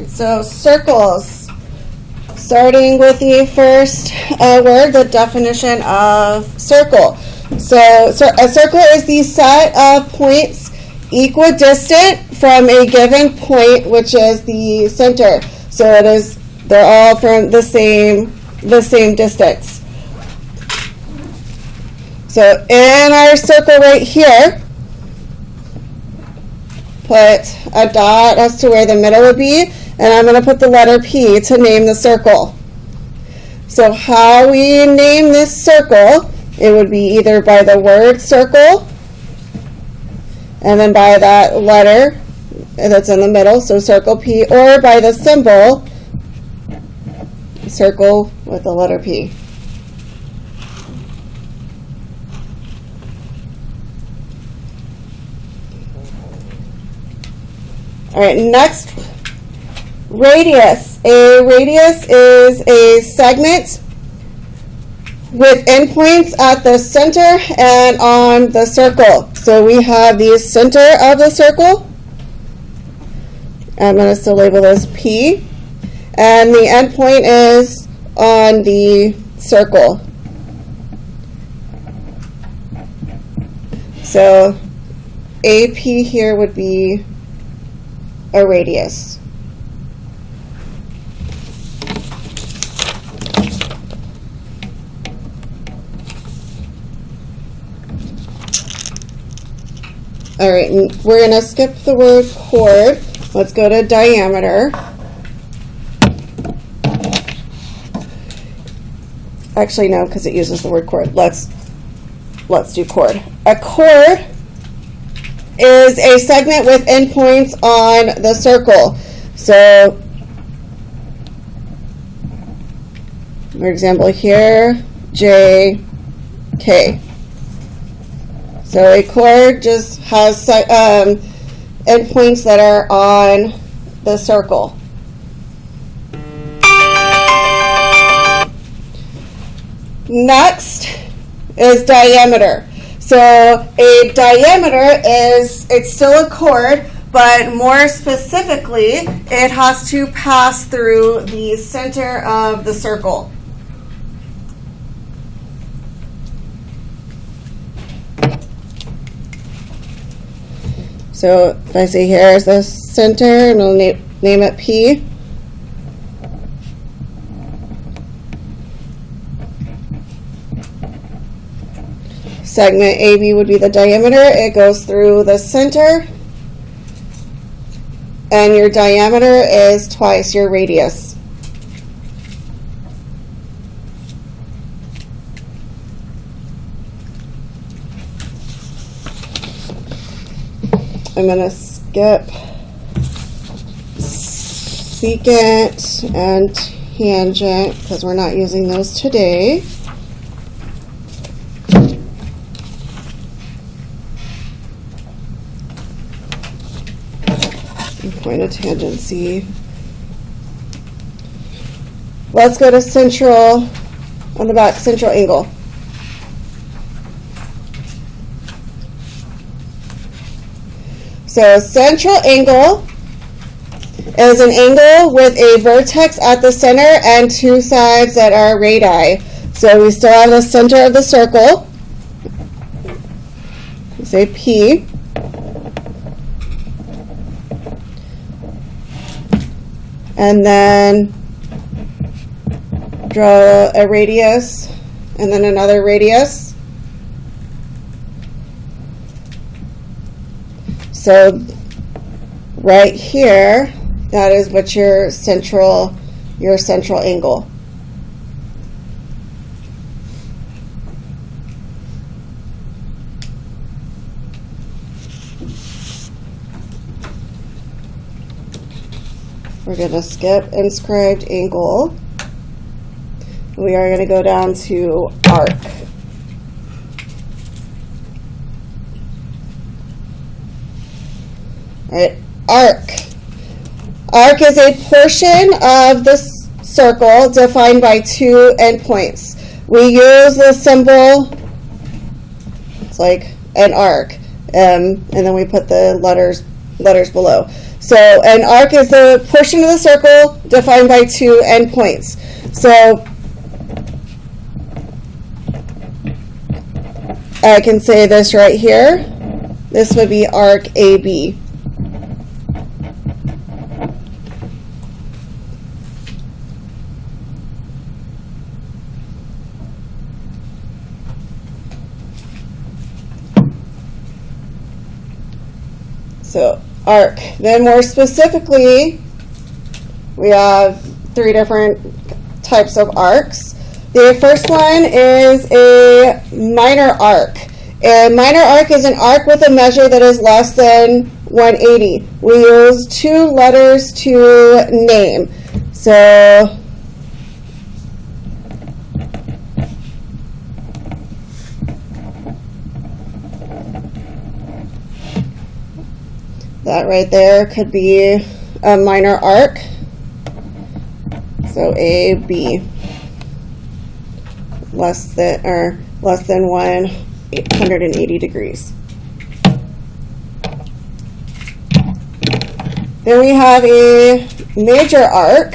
So circles. Starting with the first word, the definition of circle. So a circle is the set of points equidistant from a given point, which is the center. So they're all from the same distance. So in our circle right here, put a dot as to where the middle would be, and I'm going to put the letter P to name the circle. So how we name this circle, it would be either by the word circle, and then by that letter that's in the middle, so circle P, or by the symbol, circle with the letter P. All right, next, radius. A radius is a segment with endpoints at the center and on the circle. So we have the center of the circle. I'm going to still label this P. And the endpoint is on the circle. So AP here would be a radius. All right, we're going to skip the word chord. Let's go to diameter. Actually, no, because it uses the word chord. Let's do chord. A chord is a segment with endpoints on the circle. So, for example here, J, K. So a chord just has endpoints that are on the circle. Next is diameter. So a diameter it's still a chord, but more specifically, it has to pass through the center of the circle. So if I say here is the center, and I'll name it P. Segment AB would be the diameter. It goes through the center. And your diameter is twice your radius. I'm going to skip secant and tangent because we're not using those today. Point of tangency. Let's go to central on the back, central angle. So central angle is an angle with a vertex at the center and two sides that are radii. So we still have the center of the circle. Say P. And then draw a radius and then another radius. So right here, that is what your central angle. We're going to skip inscribed angle. We are going to go down to arc. All right, arc. Arc is a portion of the circle defined by two endpoints. We use the symbol, it's like an arc, and then we put the letters below. So an arc is the portion of the circle defined by two endpoints. So I can say this right here. This would be arc AB. So arc. Then more specifically, we have three different types of arcs. The first one is a minor arc. A minor arc is an arc with a measure that is less than 180. We use two letters to name. So that right there could be a minor arc. So AB, less than 180 degrees. Then we have a major arc.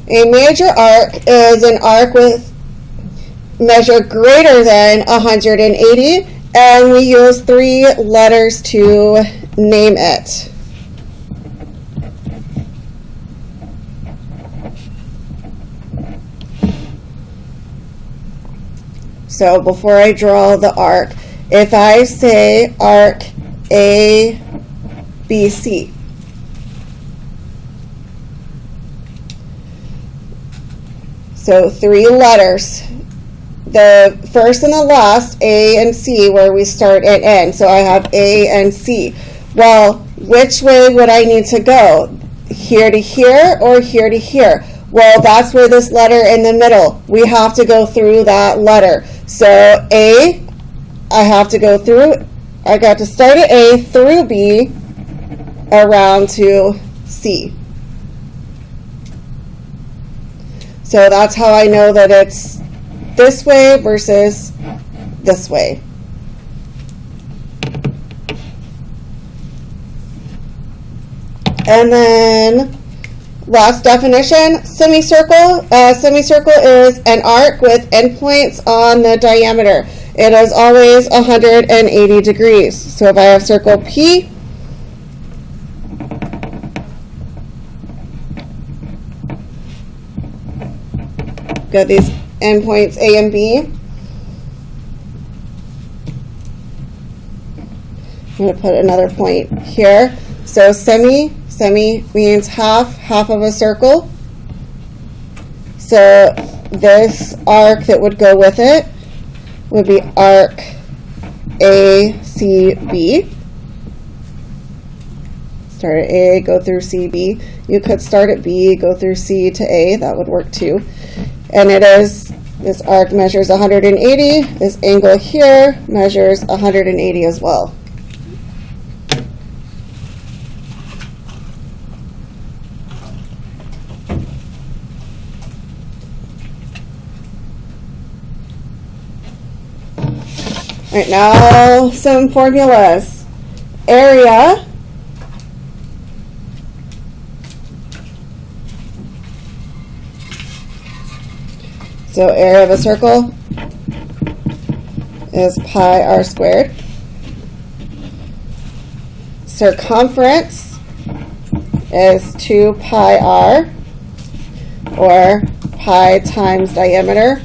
A major arc is an arc with measure greater than 180, and we use three letters to name it. So before I draw the arc, if I say arc ABC, so three letters, the first and the last, A and C, where we start and end. So I have A and C. Well, which way would I need to go? Here to here or here to here? Well, that's where this letter in the middle, we have to go through that letter. So A, I have to go through, I got to start at A through B around to C. So that's how I know that it's this way versus this way. And then last definition, semicircle. A semicircle is an arc with endpoints on the diameter. It is always 180 degrees. So if I have circle P, got these endpoints A and B. I'm going to put another point here. So semi means half of a circle. So this arc that would go with it would be arc ACB. Start at A, go through CB. You could start at B, go through C to A. That would work too. And it is, this arc measures 180. This angle here measures 180 as well. All right, now some formulas. Area. So area of a circle is pi r squared. Circumference is 2 pi r, or pi times diameter.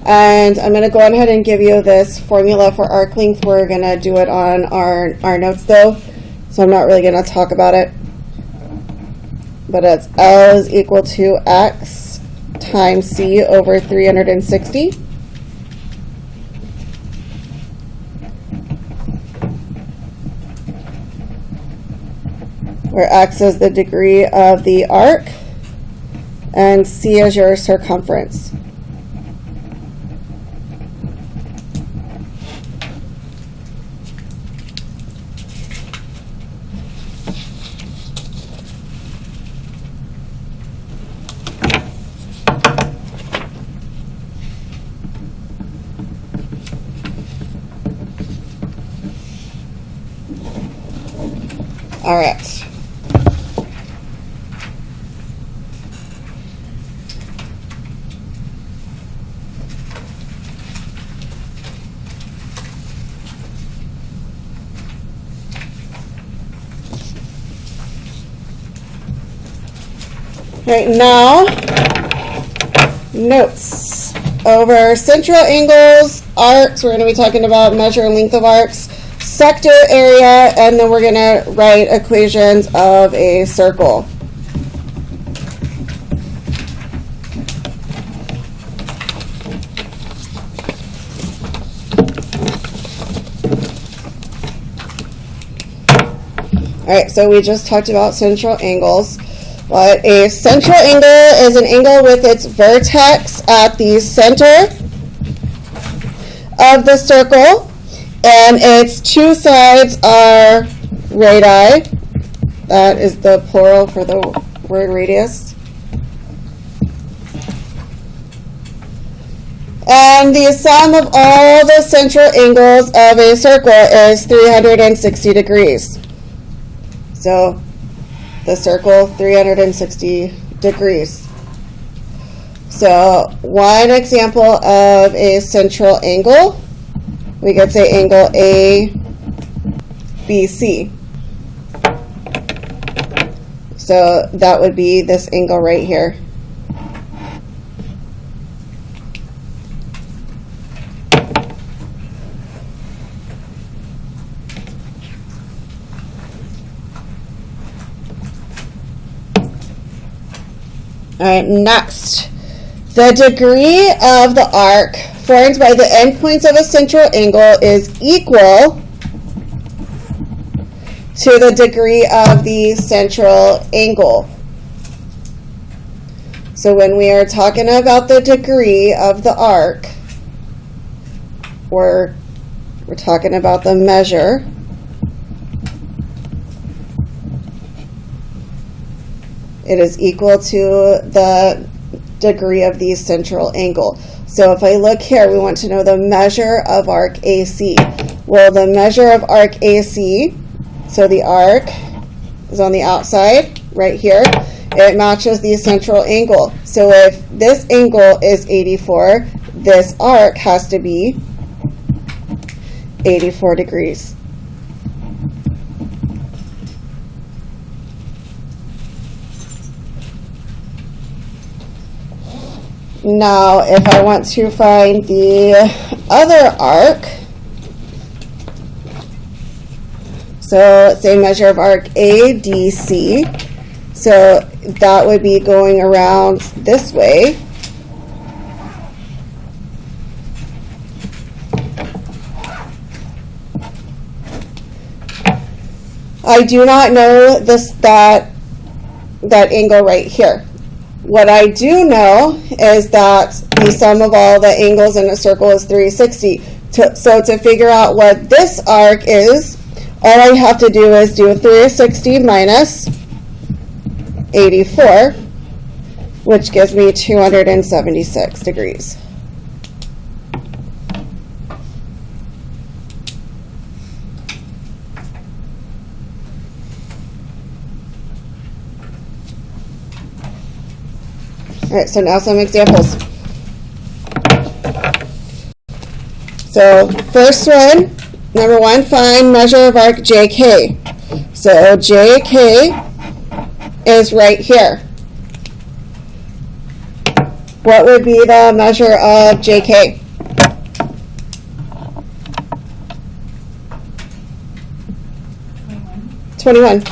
And I'm going to go ahead and give you this formula for arc length. We're going to do it on our notes though, so I'm not really going to talk about it. But it's L is equal to X times C over 360. Where X is the degree of the arc and C is your circumference. All right. Right now, notes. Over central angles, arcs, we're going to be talking about measure and length of arcs, sector area, and then we're going to write equations of a circle. All right, so we just talked about central angles. But a central angle is an angle with its vertex at the center of the circle, and its two sides are radii. That is the plural for the word radius. And the sum of all the central angles of a circle is 360 degrees. So the circle, 360 degrees. So one example of a central angle, we could say angle ABC. So that would be this angle right here. All right, next. The degree of the arc formed by the endpoints of a central angle is equal to the degree of the central angle. So when we are talking about the degree of the arc, we're talking about the measure. It is equal to the degree of the central angle. So if I look here, we want to know the measure of arc AC. Well, the measure of arc AC, so the arc is on the outside, right here. It matches the central angle. So if this angle is 84, this arc has to be 84 degrees. Now, if I want to find the other arc, so let's say measure of arc ADC, so that would be going around this way. I do not know that angle right here. What I do know is that the sum of all the angles in a circle is 360. So to figure out what this arc is, all I have to do is do 360 minus 84, which gives me 276 degrees. All right, so now some examples. So first one, number one, find measure of arc JK. So JK is right here. What would be the measure of JK? Twenty-one.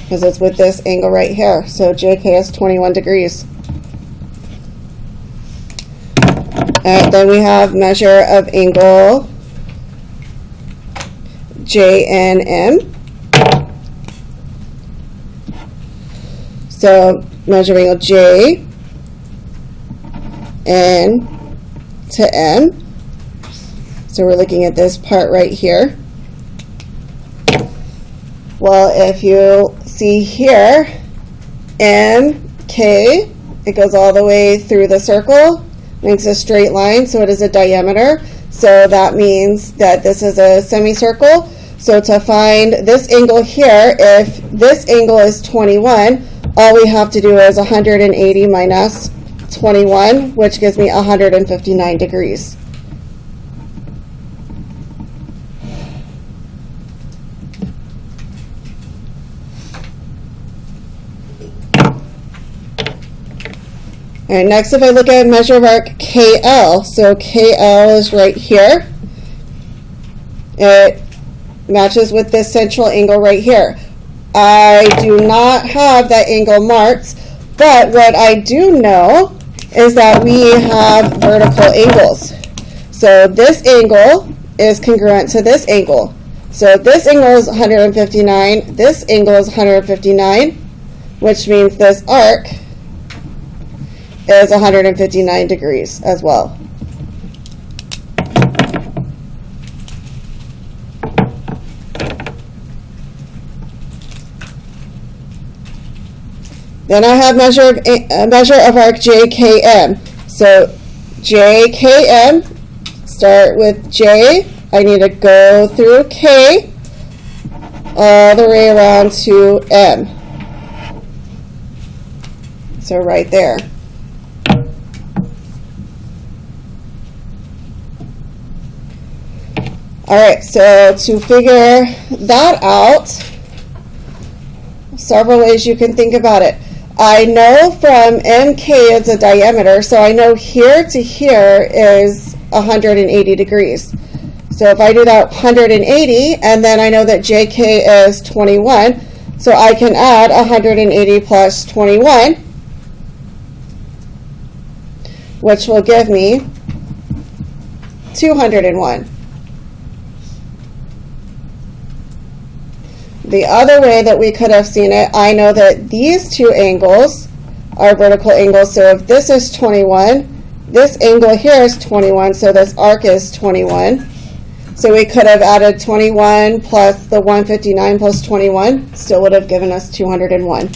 Because it's with this angle right here. So JK is 21 degrees. All right, then we have measure of angle JNM. So measure of angle J N to M. So we're looking at this part right here. Well, if you see here, MK, it goes all the way through the circle, makes a straight line, so it is a diameter. So that means that this is a semicircle. So to find this angle here, if this angle is 21, all we have to do is 180 minus 21, which gives me 159 degrees. All right, next if I look at measure of arc KL, so KL is right here. It matches with this central angle right here. I do not have that angle marked, but what I do know is that we have vertical angles. So this angle is congruent to this angle. So this angle is 159, this angle is 159, which means this arc is 159 degrees as well. Then I have measure of arc JKM. So JKM, start with J. I need to go through K all the way around to M. So right there. All right, so to figure that out, several ways you can think about it. I know from MK it's a diameter, so I know here to here is 180 degrees. So if I do that 180, and then I know that JK is 21, so I can add 180 plus 21, which will give me 201. The other way that we could have seen it, I know that these two angles are vertical angles. So if this is 21, this angle here is 21, so this arc is 21. So we could have added 21 plus the 159 plus 21, still would have given us 201.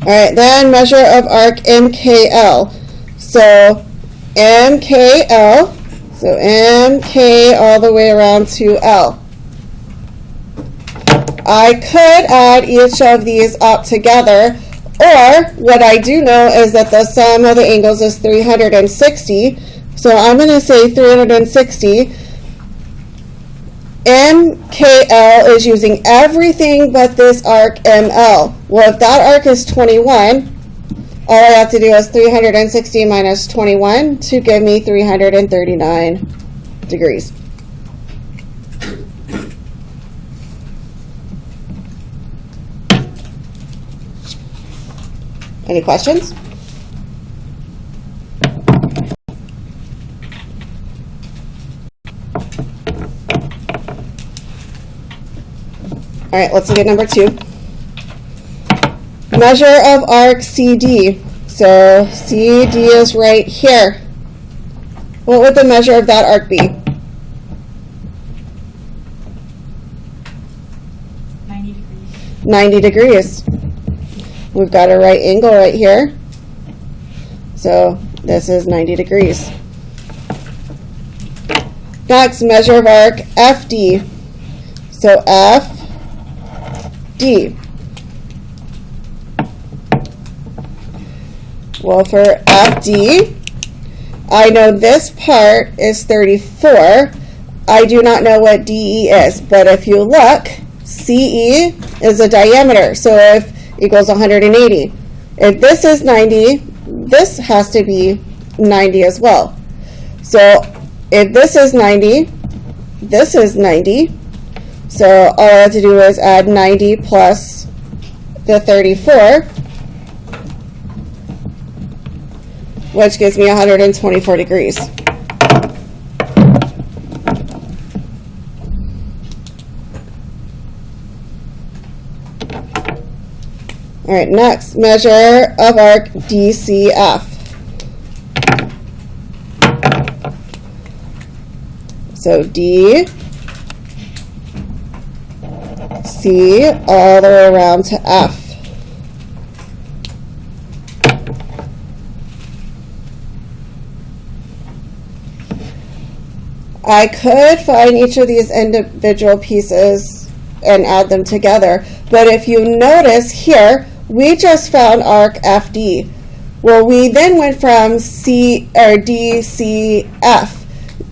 All right, then measure of arc MKL. So MKL, so MK all the way around to L. I could add each of these up together, or what I do know is that the sum of the angles is 360. So I'm going to say 360. MKL is using everything but this arc ML. Well, if that arc is 21, all I have to do is 360 minus 21 to give me 339 degrees. Any questions? All right, let's look at number 2. Measure of arc CD. So CD is right here. What would the measure of that arc be? 90 degrees. 90 degrees. We've got a right angle right here. So this is 90 degrees. Next, measure of arc FD. So FD. Well, for FD, I know this part is 34. I do not know what DE is, but if you look, CE is a diameter, so if equals 180. If this is 90, this has to be 90 as well. So if this is 90, this is 90. So all I have to do is add 90 plus the 34, which gives me 124 degrees. All right, next, measure of arc DCF. So D, C, all the way around to F. I could find each of these individual pieces and add them together. But if you notice here, we just found arc FD. Well, we then went from DCF.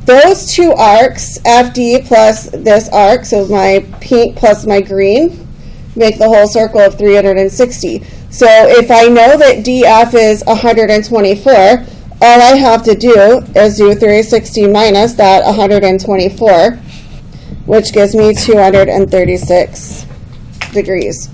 Those two arcs, FD plus this arc, so my pink plus my green, make the whole circle of 360. So if I know that DF is 124, all I have to do is do 360 minus that 124, which gives me 236 degrees.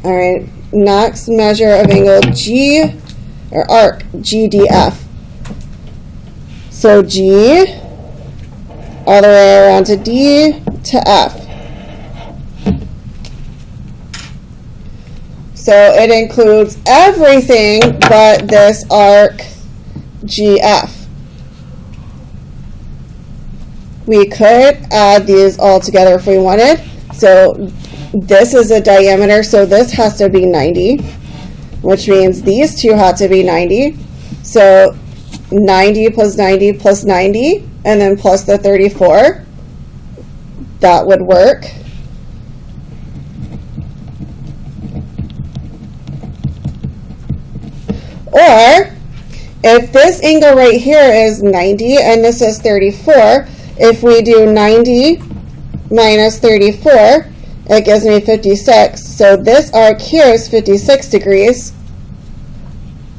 All right, next measure of angle G, or arc GDF. So G, all the way around to D to F. So it includes everything but this arc GF. We could add these all together if we wanted. So this is a diameter, so this has to be 90, which means these two had to be 90. So 90 plus 90 plus 90, and then plus the 34. That would work. Or, if this angle right here is 90 and this is 34, if we do 90 minus 34, it gives me 56. So this arc here is 56 degrees.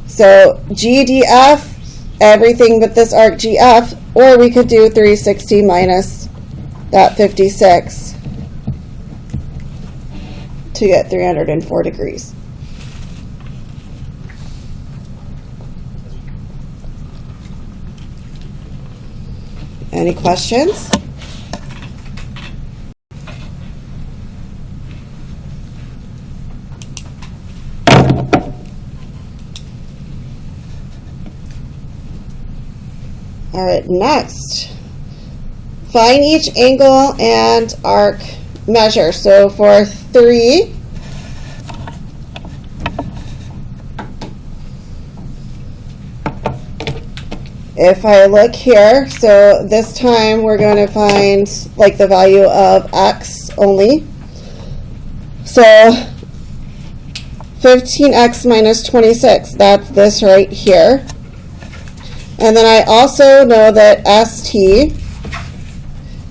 So GDF, everything but this arc GF, or we could do 360 minus that 56 to get 304 degrees. Any questions? All right, next, find each angle and arc measure. So for 3, if I look here, so this time we're going to find like the value of x only. So 15x minus 26, that's this right here. And then I also know that ST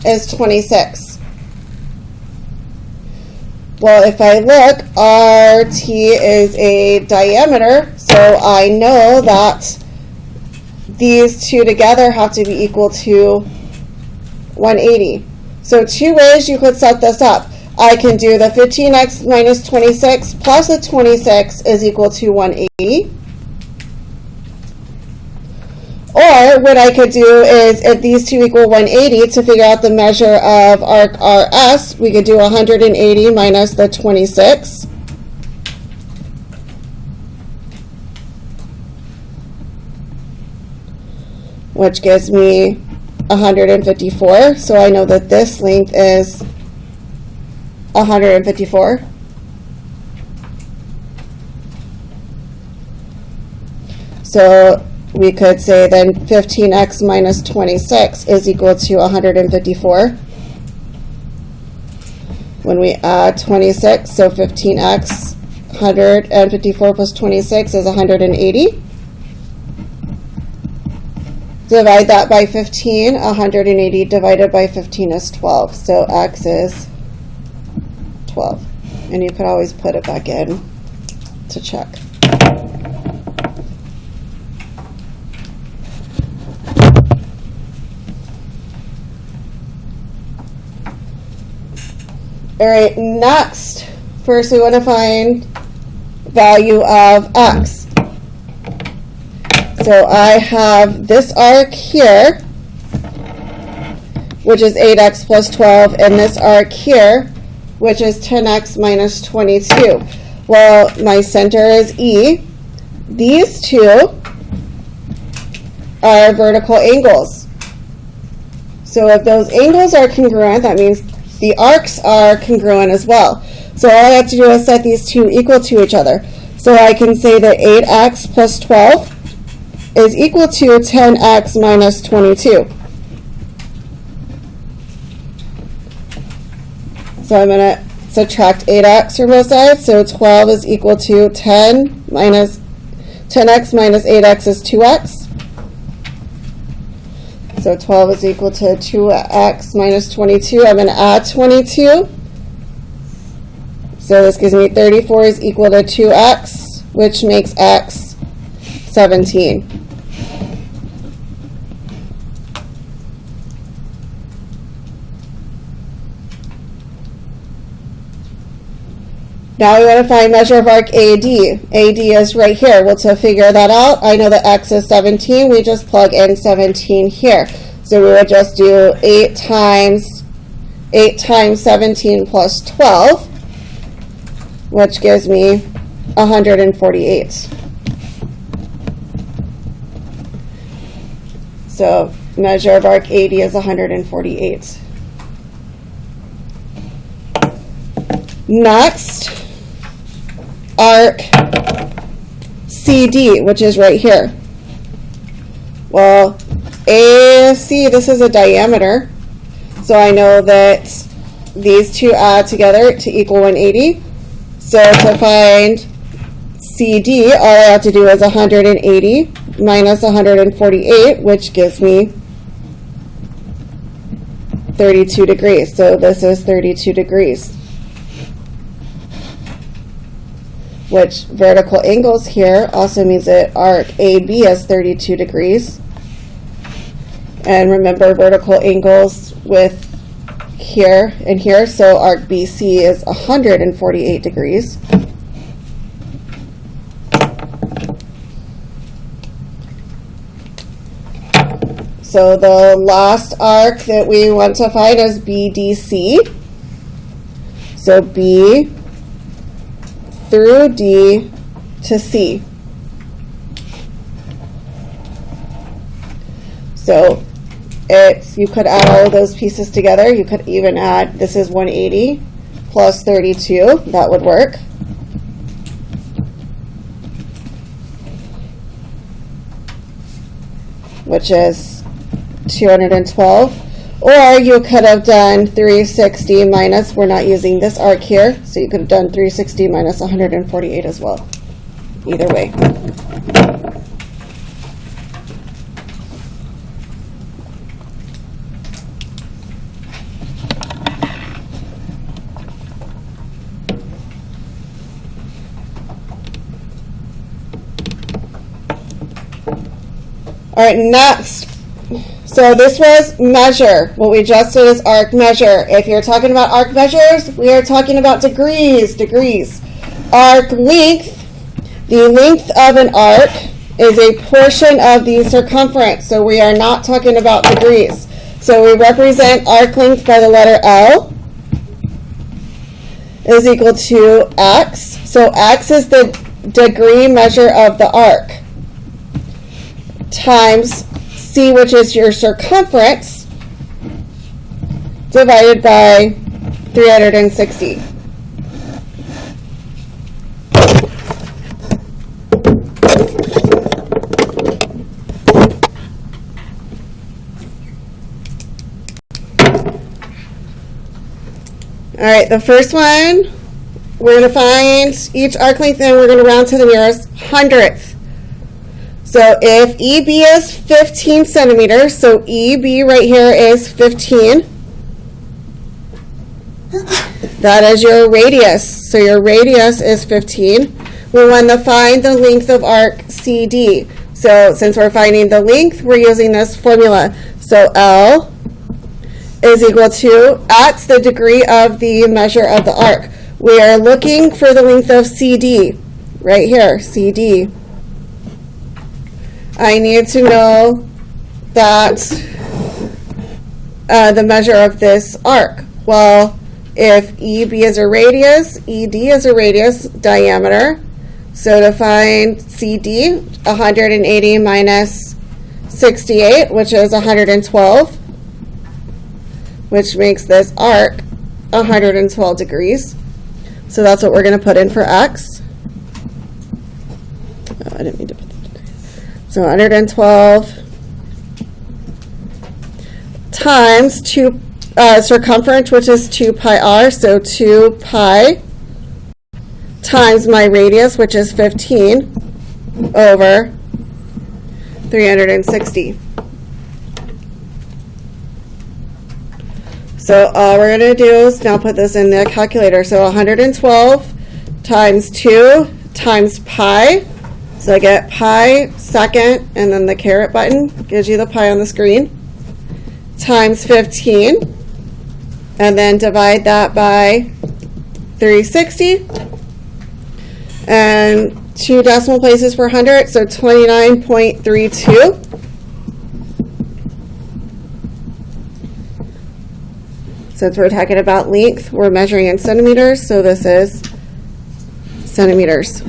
is 26. Well, if I look, RT is a diameter, so I know that these two together have to be equal to 180. So two ways you could set this up. I can do the 15x minus 26 plus the 26 is equal to 180. Or what I could do is, if these two equal 180, to figure out the measure of arc RS, we could do 180 minus the 26. Which gives me 154. So I know that this length is 154. So we could say then 15x minus 26 is equal to 154. When we add 26, so 15x, 154 plus 26 is 180. Divide that by 15, 180 divided by 15 is 12. So x is 12. And you could always put it back in to check. All right, next, first we want to find value of x. So I have this arc here, which is 8x plus 12, and this arc here, which is 10x minus 22. Well, my center is E. these two are vertical angles. So if those angles are congruent, that means the arcs are congruent as well. So all I have to do is set these two equal to each other. So I can say that 8x plus 12 is equal to 10x minus 22. So I'm going to subtract 8x from both sides. So 12 is equal to 10x minus 8x is 2x. So 12 is equal to 2x minus 22. I'm going to add 22. So this gives me 34 is equal to 2x, which makes x 17. Now we want to find measure of arc AD. AD is right here. Well, to figure that out, I know that x is 17. We just plug in 17 here. So we would just do 8 times 17 plus 12, which gives me 148. So measure of arc AD is 148. Next, arc CD, which is right here. Well, AC, this is a diameter, so I know that these two add together to equal 180. So to find CD, all I have to do is 180 minus 148, which gives me 32 degrees. So this is 32 degrees. Which vertical angles here also means that arc AB is 32 degrees. And remember vertical angles with here and here, so arc BC is 148 degrees. So the last arc that we want to find is BDC. So B through D to C. So you could add all of those pieces together. You could even add, this is 180 plus 32. That would work. Which is 212. Or you could have done 360 minus, we're not using this arc here, so you could have done 360 minus 148 as well. Either way. All right, next. So this was measure. What we just did is arc measure. If you're talking about arc measures, we are talking about degrees. Arc length. The length of an arc is a portion of the circumference. So we are not talking about degrees. So we represent arc length by the letter L is equal to x. So x is the degree measure of the arc times C, which is your circumference, divided by 360. All right, the first one, we're going to find each arc length and we're going to round to the nearest hundredth. So if EB is 15 centimeters, so EB right here is 15. That is your radius. So your radius is 15. We want to find the length of arc CD. So since we're finding the length, we're using this formula. So L is equal to, that's the degree of the measure of the arc. We are looking for the length of CD, right here, CD. I need to know that the measure of this arc. Well, if EB is a radius, ED is a radius diameter, So to find CD, 180 minus 68, which is 112, which makes this arc 112 degrees. So that's what we're going to put in for X. Oh, I didn't mean to put the degrees. So 112 times 2 circumference, which is 2 pi r, so 2 pi times my radius, which is 15, over 360. So all we're going to do is now put this in the calculator. So 112 times 2 times pi. So I get pi second, and then the caret button gives you the pi on the screen, times 15, and then divide that by 360, and 2 decimal places for 100, so 29.32. Since we're talking about length, we're measuring in centimeters, so this is centimeters.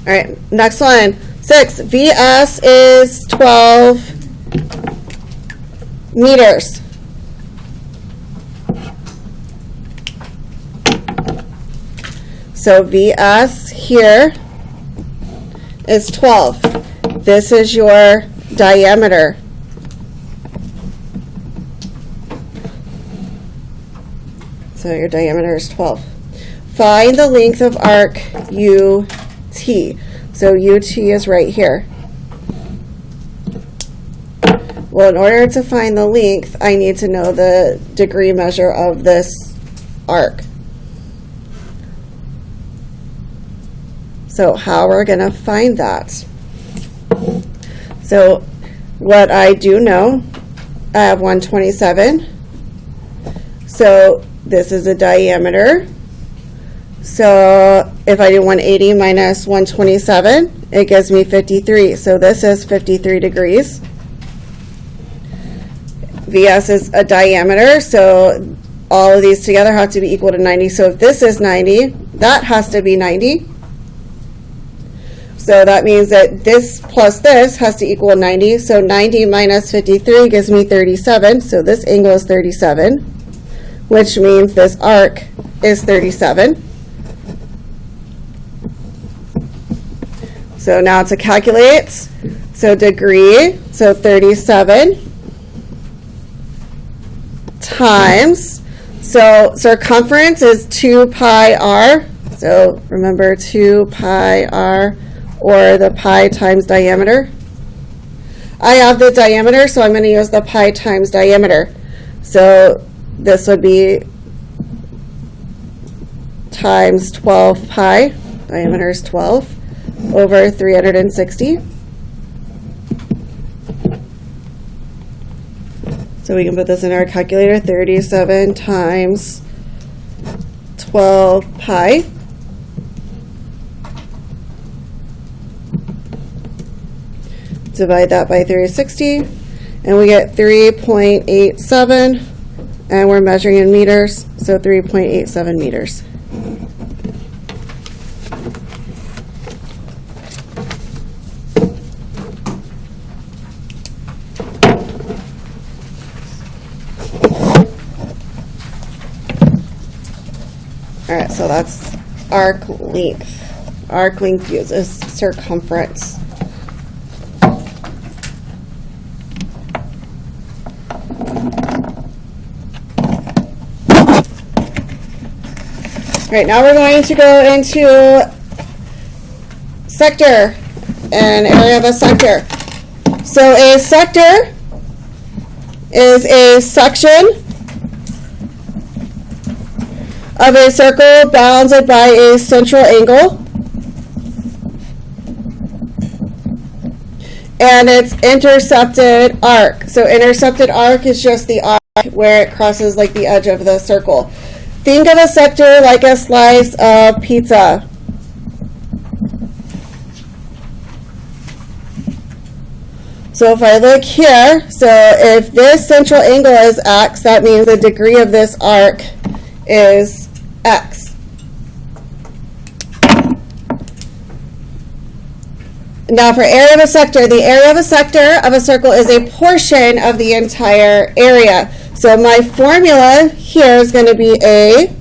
All right, next one. 6. VS is 12 meters. So VS here is 12. This is your diameter. So your diameter is 12. Find the length of arc UT. So UT is right here. Well, in order to find the length, I need to know the degree measure of this arc. So how we're going to find that? So what I do know, I have 127. So this is a diameter. So if I do 180 minus 127, it gives me 53. So this is 53 degrees. VS is a diameter, so all of these together have to be equal to 90. So if this is 90, that has to be 90. So that means that this plus this has to equal 90. So 90 minus 53 gives me 37. So this angle is 37, which means this arc is 37. So now to calculate, so degree, so 37 times, so circumference is 2 pi r. So remember 2 pi r, or the pi times diameter. I have the diameter, so I'm going to use the pi times diameter. So this would be times 12 pi, diameter is 12, over 360. So we can put this in our calculator, 37 times 12 pi. Divide that by 360, and we get 3.87, and we're measuring in meters, so 3.87 meters. All right, so that's arc length. Arc length uses circumference. All right, now we're going to go into sector, an area of a sector. So a sector is a section of a circle bounded by a central angle, and its intercepted arc. So intercepted arc is just the arc where it crosses like the edge of the circle. Think of a sector like a slice of pizza. So if I look here, so if this central angle is x, that means the degree of this arc is x. Now for area of a sector, the area of a sector of a circle is a portion of the entire area. So my formula here is going to be A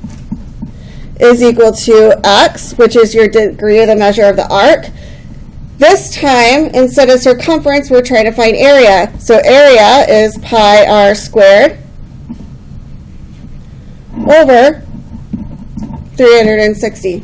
is equal to x, which is your degree of the measure of the arc. This time, instead of circumference, we're trying to find area. So area is pi r squared over 360.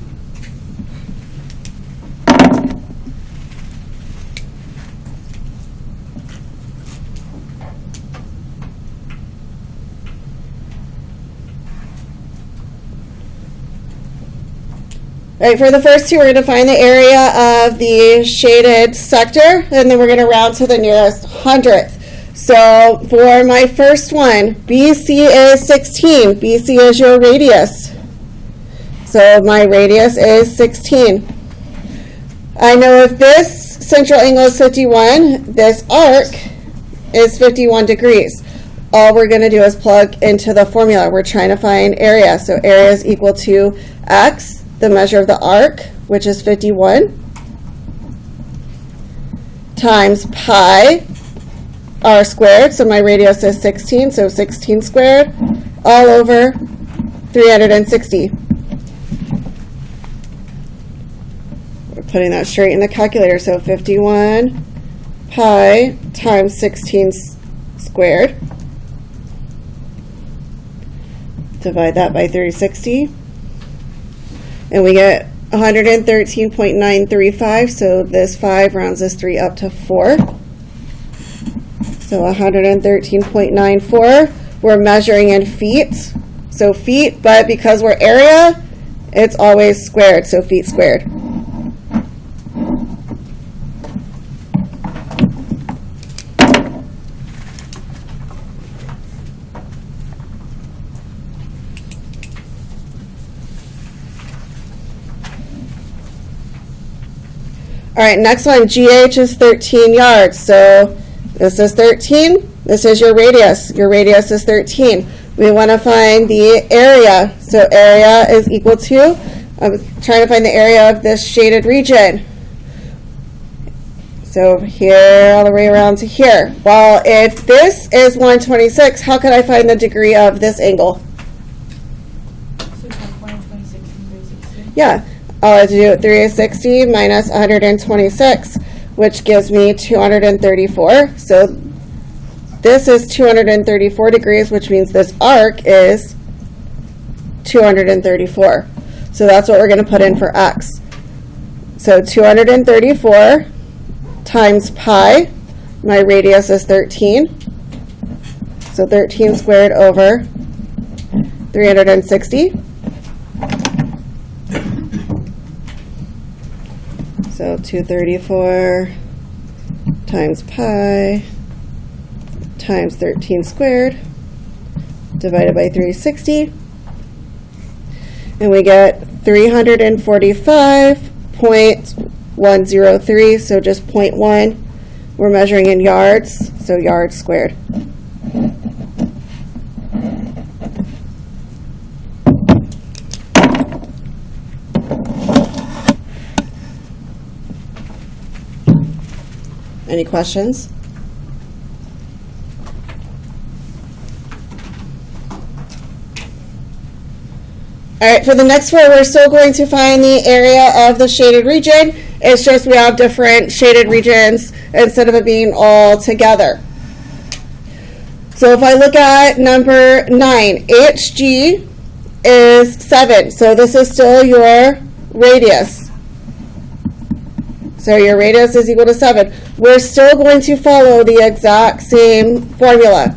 Right, for the first two, we're going to find the area of the shaded sector, and then we're going to round to the nearest hundredth. So for my first one, BC is 16. BC is your radius. So my radius is 16. I know if this central angle is 51, this arc is 51 degrees. All we're going to do is plug into the formula. We're trying to find area. So area is equal to x, the measure of the arc, which is 51, times pi r squared, so my radius is 16, so 16 squared, all over 360. We're putting that straight in the calculator, so 51 pi times 16 squared. Divide that by 360. And we get 113.935, so this 5 rounds this 3 up to 4. So 113.94. We're measuring in feet, so feet, but because we're area, it's always squared, so feet squared. All right, next one, GH is 13 yards. So this is 13. This is your radius. Your radius is 13. We want to find the area. So area is equal to, I'm trying to find the area of this shaded region. So here all the way around to here. Well, if this is 126, how could I find the degree of this angle? So it's like 126 and 360. Yeah. All I have to do 360 minus 126, which gives me 234. So this is 234 degrees, which means this arc is 234. So that's what we're going to put in for x. So 234 times pi, my radius is 13. So 13 squared over 360. So 234 times pi times 13 squared divided by 360. And we get 345.103, so just 0.1. We're measuring in yards, so yards squared. Any questions? All right, for the next four, we're still going to find the area of the shaded region. It's just we have different shaded regions instead of it being all together. So if I look at number 9, HG is 7. So this is still your radius. So your radius is equal to 7. We're still going to follow the exact same formula.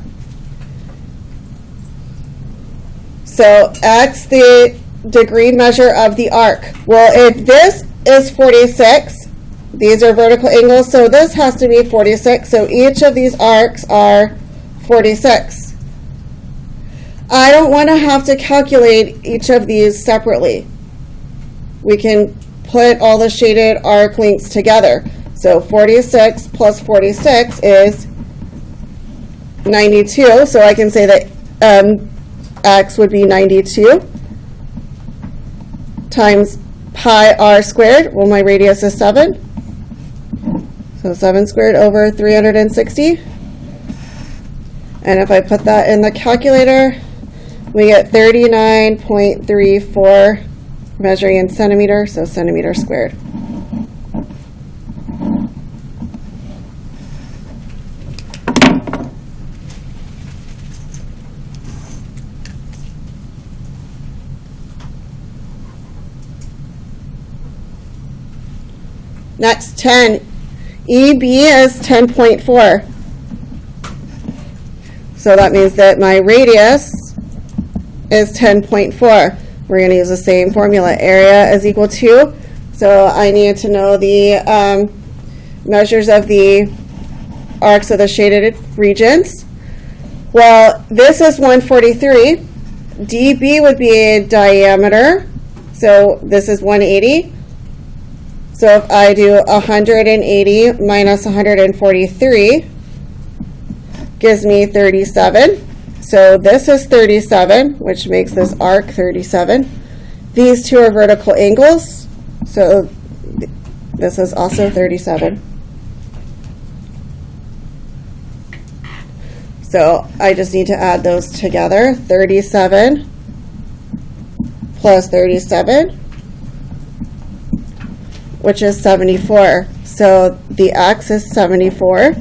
So x, the degree measure of the arc. Well, if this is 46, these are vertical angles, so this has to be 46. So each of these arcs are 46. I don't want to have to calculate each of these separately. We can put all the shaded arc lengths together. So 46 plus 46 is 92. So I can say that x would be 92 times pi r squared. Well, my radius is 7. So 7 squared over 360. And if I put that in the calculator, we get 39.34 measuring in centimeters, so centimeter squared. Next, 10. EB is 10.4. So that means that my radius is 10.4. We're going to use the same formula. Area is equal to, so I need to know the measures of the arcs of the shaded regions. Well, this is 143. DB would be a diameter, so this is 180. So if I do 180 minus 143, gives me 37. So this is 37, which makes this arc 37. These two are vertical angles, so this is also 37. So I just need to add those together. 37 plus 37, which is 74. So the x is 74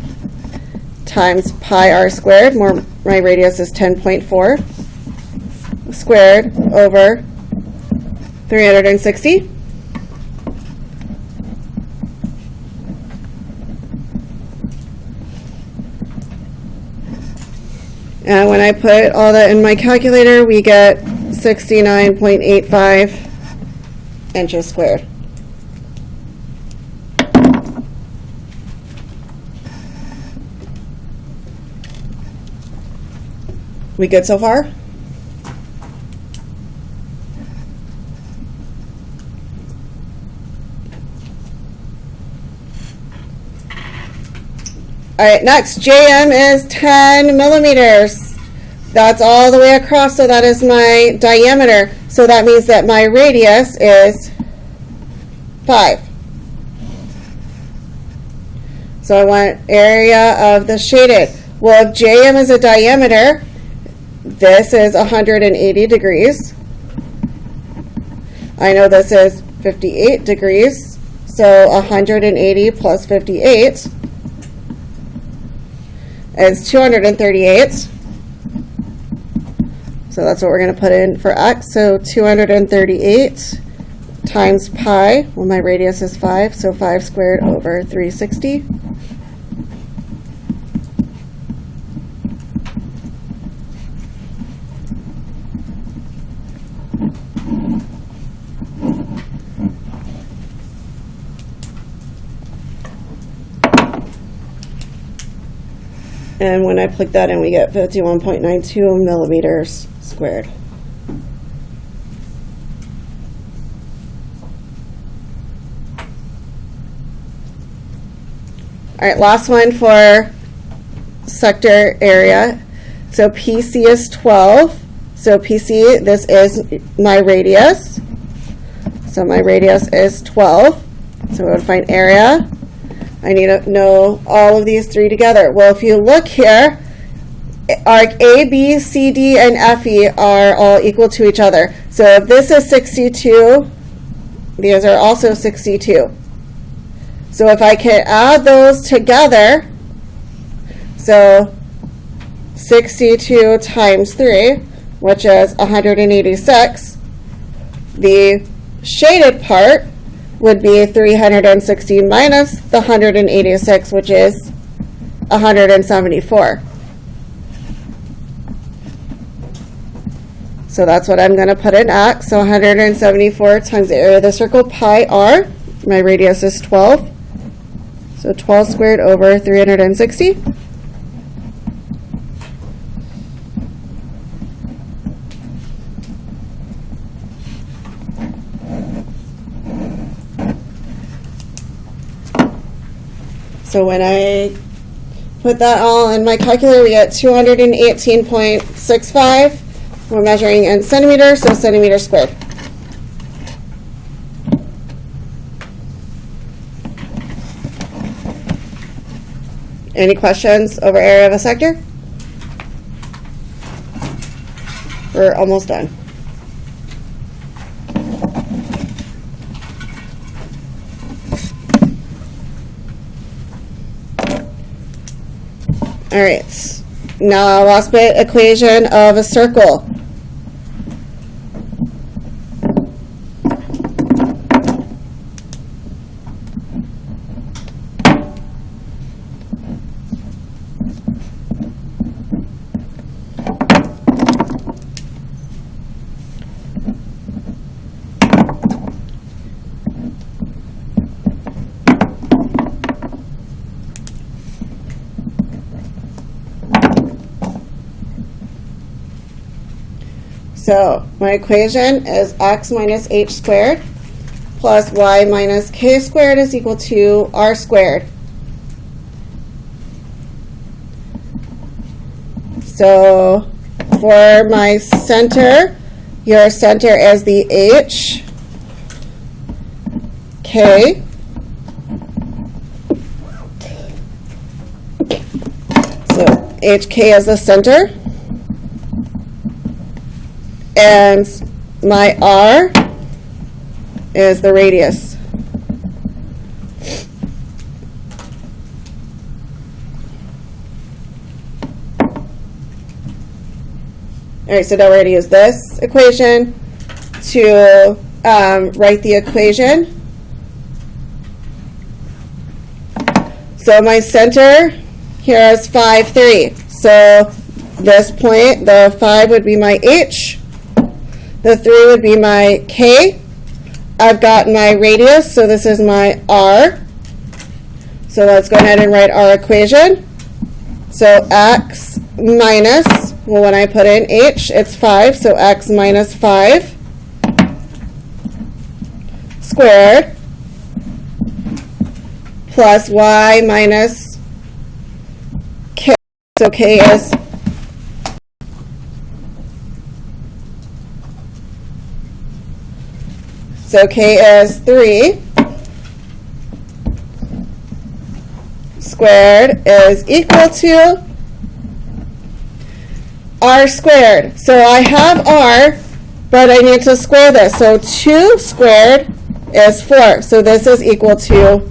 times pi r squared, my radius is 10.4, squared over 360. And when I put all that in my calculator, we get 69.85 inches squared. We good so far? All right, next, JM is 10 millimeters. That's all the way across, so that is my diameter. So that means that my radius is 5. So I want area of the shaded. Well, if JM is a diameter, this is 180 degrees. I know this is 58 degrees, so 180 plus 58 is 238. So that's what we're going to put in for x. So 238 times pi, well, my radius is 5, so 5 squared over 360. And when I plug that in, we get 51.92 millimeters squared. All right, last one for sector area. So PC is 12. So PC, this is my radius. So my radius is 12. So we would find area. I need to know all of these three together. Well, if you look here, arc A, B, C, D, and FE are all equal to each other. So if this is 62, these are also 62. So if I can add those together, so 62 times 3, which is 186, the shaded part would be 360 minus the 186, which is 174. So that's what I'm going to put in x. So 174 times the area of the circle, pi r. My radius is 12. So 12 squared over 360. So when I put that all in my calculator, we get 218.65. We're measuring in centimeters, so centimeters squared. Any questions over area of a sector? We're almost done. All right, now last bit equation of a circle. So my equation is x minus h squared plus y minus k squared is equal to r squared. So for my center, your center is the h, k, so hk is the center. And my r is the radius. All right, so now we're going to use this equation to write the equation. So my center here is 5, 3. So this point, the 5 would be my h. The 3 would be my k. I've got my radius, so this is my r. So let's go ahead and write our equation. So x minus, well, when I put in h, it's 5, so x minus 5 squared plus y minus k. So k is So k is 3 squared is equal to r squared. So I have r, but I need to square this. So 2 squared is 4. So this is equal to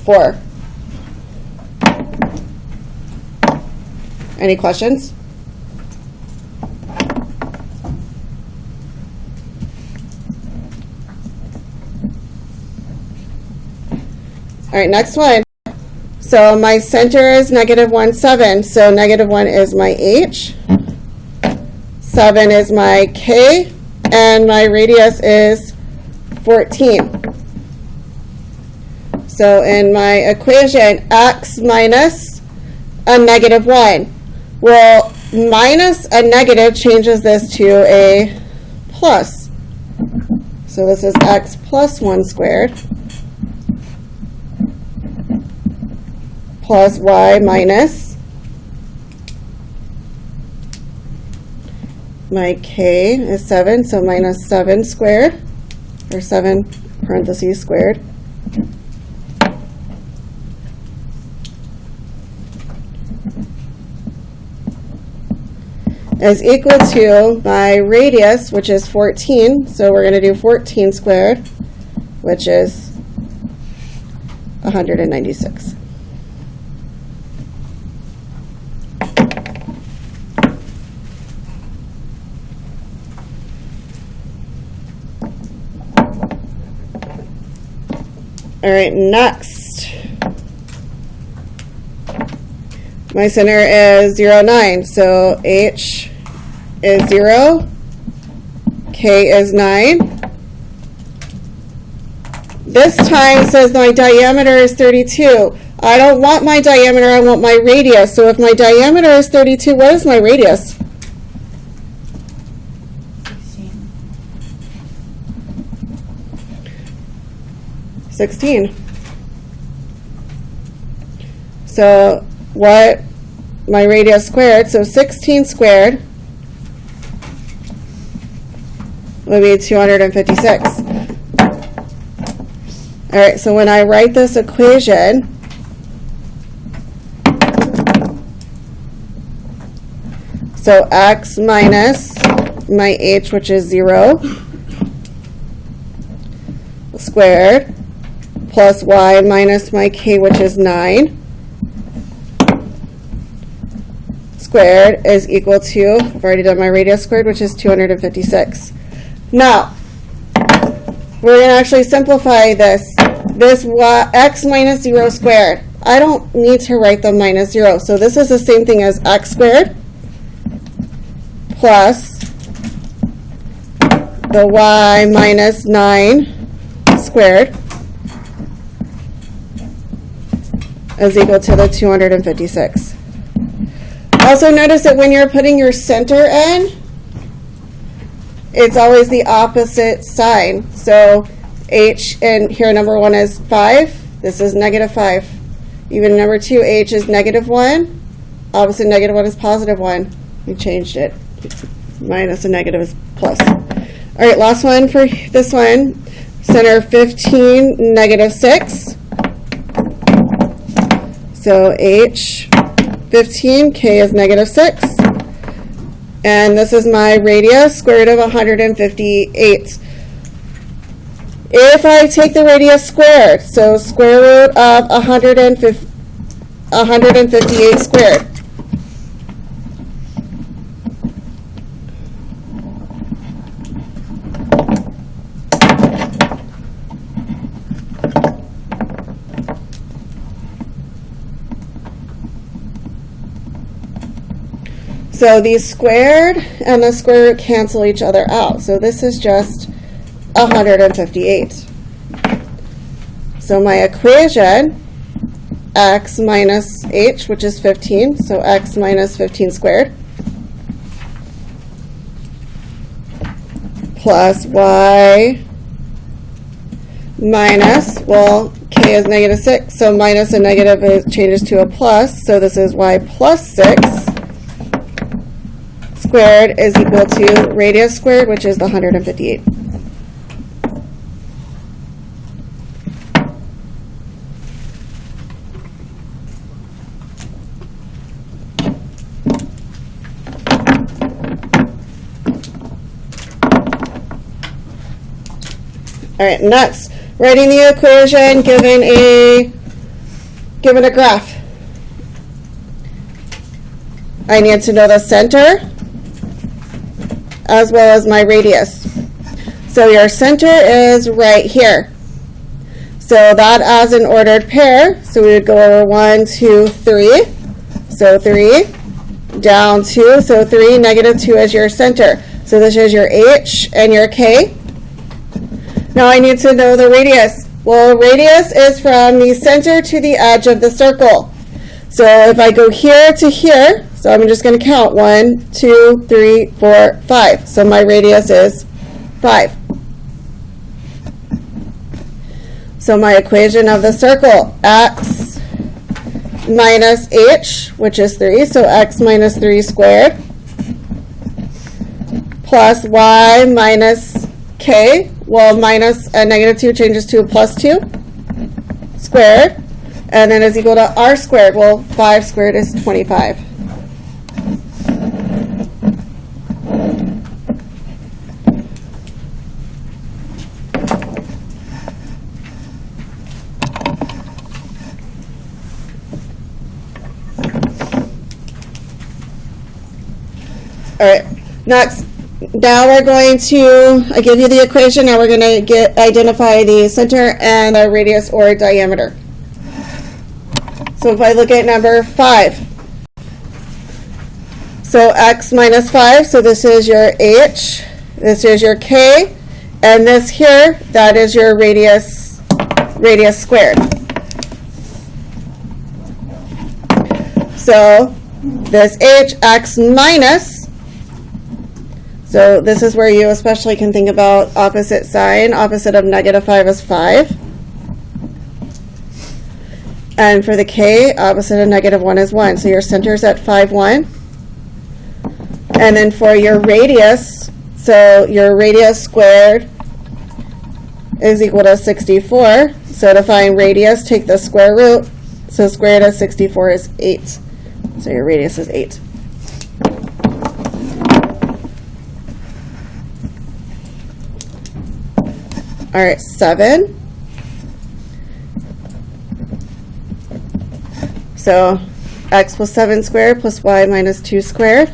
4. Any questions? All right, next one. So my center is -1, 7. So -1 is my h, 7 is my k, and my radius is 14. So in my equation, x minus a -1. Well, minus a negative changes this to a plus. So this is x plus 1 squared plus y minus my k is 7, so minus 7 squared, or 7 parentheses squared, is equal to my radius, which is 14, so we're going to do 14 squared, which is 196. All right, next. My center is 0, 9. So h is 0, k is 9. This time says my diameter is 32. I don't want my diameter, I want my radius. So if my diameter is 32, what is my radius? 16. So what my radius squared, so 16 squared would be 256. All right, so when I write this equation, so x minus my h, which is 0, squared, plus y minus my k, which is 9, squared is equal to, I've already done my radius squared, which is 256. Now, we're going to actually simplify this. This x minus 0 squared. I don't need to write the minus 0. So this is the same thing as x squared plus the y minus 9 squared is equal to the 256. Also notice that when you're putting your center in, it's always the opposite sign. So h, and here number 1 is 5. This is negative 5. Even number 2, h is negative 1. Opposite negative 1 is positive 1. We changed it. Minus and negative is plus. All right, last one for this one. Center 15, negative 6. So h 15, k is negative 6. And this is my radius, square root of 158. If I take the radius squared, so square root of 158 squared. So these squared and the square root cancel each other out. So this is just 158. So my equation, x minus h, which is 15, so x minus 15 squared, plus y minus, well, k is negative 6, so minus a negative changes to a plus, so this is y plus 6 squared is equal to radius squared, which is the 158. All right, next, writing the equation given a graph. I need to know the center as well as my radius. So your center is right here. So that as an ordered pair, so we would go over 1, 2, 3. So 3, down 2, so 3, negative 2 is your center. So this is your h and your k. Now I need to know the radius. Well, radius is from the center to the edge of the circle. So if I go here to here, so I'm just going to count 1, 2, 3, 4, 5. So my radius is 5. So my equation of the circle, x minus h, which is 3, so x minus 3 squared, plus y minus k, well, minus a negative 2 changes to a plus 2, squared, and then is equal to r squared. Well, 5 squared is 25. All right, next. Now we're going to, I give you the equation, now we're going to identify the center and the radius or diameter. So if I look at number 5, so x minus 5, so this is your h, this is your k, and this here, that is your radius squared. So this h, x minus, so this is where you especially can think about opposite sign. Opposite of negative 5 is 5. And for the k, opposite of negative 1 is 1. So your center's at 5, 1. And then for your radius, so your radius squared is equal to 64. So to find radius, take the square root. So square root of 64 is 8. So your radius is 8. All right, 7. So x plus 7 squared plus y minus 2 squared.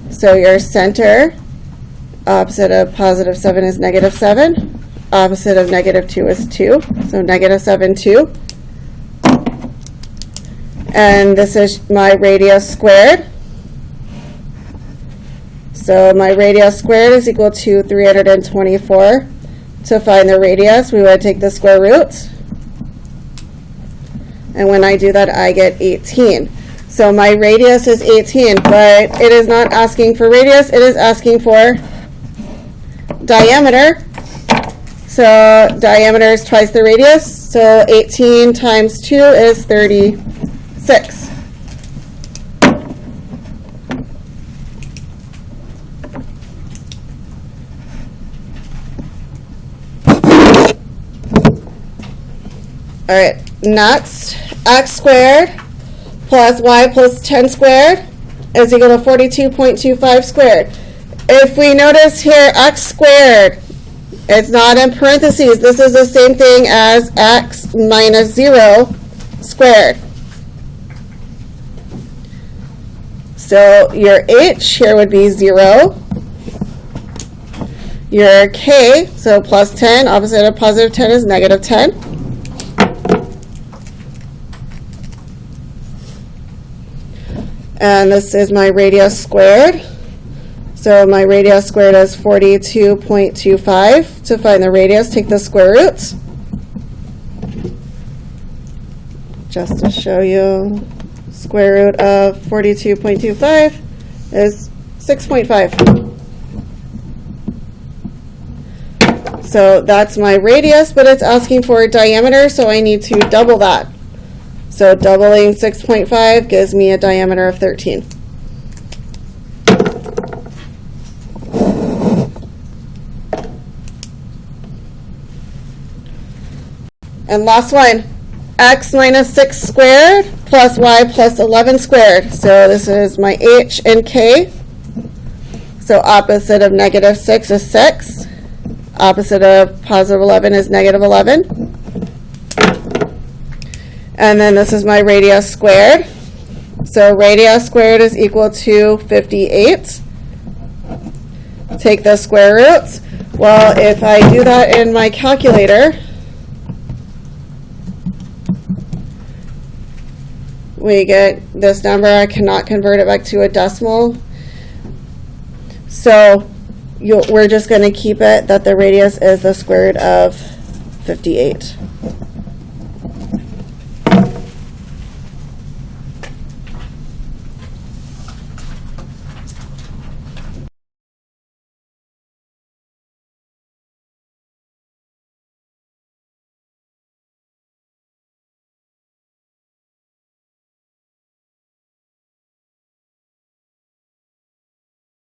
So your center, opposite of positive 7 is negative 7. Opposite of negative 2 is 2. So negative 7, 2. And this is my radius squared. So my radius squared is equal to 324. To find the radius, we would take the square root. And when I do that, I get 18. So my radius is 18, but it is not asking for radius. It is asking for diameter. So diameter is twice the radius. So 18 times 2 is 36. All right, next, x squared plus y plus 10 squared is equal to 42.25 squared. If we notice here, x squared, it's not in parentheses. This is the same thing as x minus 0 squared. So your h here would be 0. Your k, so plus 10, opposite of positive 10 is negative 10. And this is my radius squared. So my radius squared is 42.25. To find the radius, take the square root. Just to show you, square root of 42.25 is 6.5. So that's my radius, but it's asking for a diameter, so I need to double that. So doubling 6.5 gives me a diameter of 13. And last one, x minus 6 squared plus y plus 11 squared. So this is my h and k. So opposite of negative 6 is 6. Opposite of positive 11 is negative 11. And then this is my radius squared. So radius squared is equal to 58. Take the square roots. Well, if I do that in my calculator, we get this number. I cannot convert it back to a decimal. So we're just going to keep it that the radius is the square root of 58.